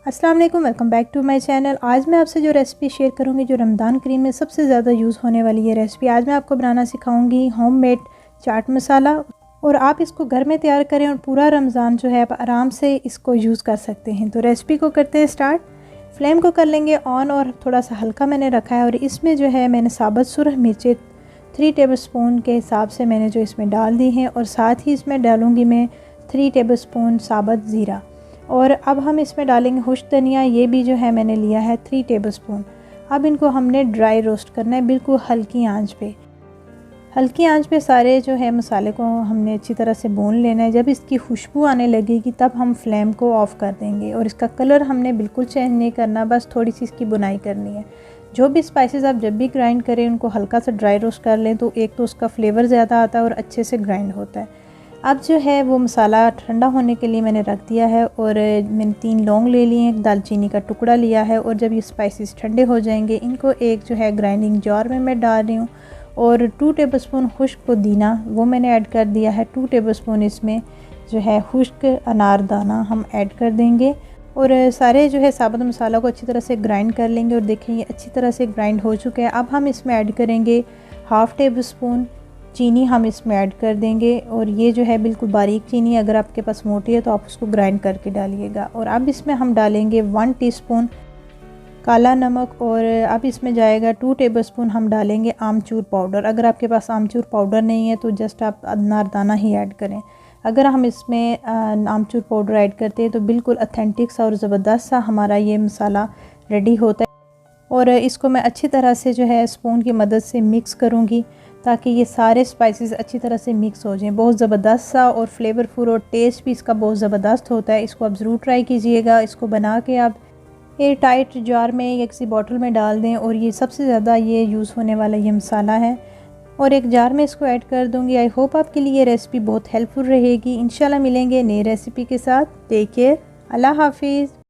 अस्सलाम वालेकुम, welcome back to my channel. आज मैं आपसे जो रेसिपी शेयर करूंगी जो रमज़ान करीम में सबसे ज़्यादा यूज़ होने वाली ये रेसिपी, आज मैं आपको बनाना सिखाऊंगी होममेड चाट मसाला। और आप इसको घर में तैयार करें और पूरा रमज़ान जो है आप आराम से इसको यूज़ कर सकते हैं। तो रेसिपी को करते हैं स्टार्ट। फ्लेम को कर लेंगे ऑन और थोड़ा सा हल्का मैंने रखा है। और इसमें जो है मैंने साबुत सुरख मिर्चें 3 टेबलस्पून के हिसाब से मैंने जो इसमें डाल दी हैं। और साथ ही इसमें डालूँगी मैं 3 टेबलस्पून साबुत ज़ीरा। और अब हम इसमें डालेंगे खुश्क धनिया, ये भी जो है मैंने लिया है 3 टेबलस्पून। अब इनको हमने ड्राई रोस्ट करना है, बिल्कुल हल्की आंच पे। हल्की आंच पे सारे जो है मसाले को हमने अच्छी तरह से भून लेना है। जब इसकी खुशबू आने लगेगी तब हम फ्लेम को ऑफ़ कर देंगे। और इसका कलर हमने बिल्कुल चेंज नहीं करना, बस थोड़ी सी इसकी बुनाई करनी है। जो भी स्पाइसेस आप जब भी ग्राइंड करें उनको हल्का सा ड्राई रोस्ट कर लें, तो एक तो उसका फ्लेवर ज़्यादा आता है और अच्छे से ग्राइंड होता है। अब जो है वो मसाला ठंडा होने के लिए मैंने रख दिया है। और मैंने 3 लौंग ले लिए, एक दालचीनी का टुकड़ा लिया है। और जब ये स्पाइसेस ठंडे हो जाएंगे इनको एक जो है ग्राइंडिंग जार में मैं डाल रही हूँ। और 2 टेबलस्पून खुश्क पुदीना वो मैंने ऐड कर दिया है। 2 टेबलस्पून इसमें जो है खुश्क अनारदाना हम ऐड कर देंगे। और सारे जो है साबुत मसाला को अच्छी तरह से ग्राइंड कर लेंगे। और देखें ये अच्छी तरह से ग्राइंड हो चुके हैं। अब हम इसमें ऐड करेंगे 1/2 टेबलस्पून चीनी, हम इसमें ऐड कर देंगे। और ये जो है बिल्कुल बारीक चीनी, अगर आपके पास मोटी है तो आप उसको ग्राइंड करके डालिएगा। और अब इसमें हम डालेंगे 1 टीस्पून काला नमक। और अब इसमें जाएगा 2 टेबलस्पून हम डालेंगे आमचूर पाउडर। अगर आपके पास आमचूर पाउडर नहीं है तो जस्ट आप अनारदाना ही ऐड करें। अगर हम इसमें आमचूर पाउडर ऐड करते हैं तो बिल्कुल ऑथेंटिक सा और ज़बरदस्त सा हमारा ये मसाला रेडी होता है। और इसको मैं अच्छी तरह से जो है स्पून की मदद से मिक्स करूँगी ताकि ये सारे स्पाइसेस अच्छी तरह से मिक्स हो जाएं। बहुत ज़बरदस्त सा और फ्लेवरफुल और टेस्ट भी इसका बहुत ज़बरदस्त होता है। इसको आप ज़रूर ट्राई कीजिएगा। इसको बना के आप एयर टाइट जार में या किसी बॉटल में डाल दें। और ये सबसे ज़्यादा ये यूज़ होने वाला ये मसाला है। और एक जार में इसको ऐड कर दूँगी। आई होप आपके लिए ये रेसिपी बहुत हेल्पफुल रहेगी। इंशाल्लाह मिलेंगे नई रेसिपी के साथ। टेक केयर, अल्लाह हाफिज़।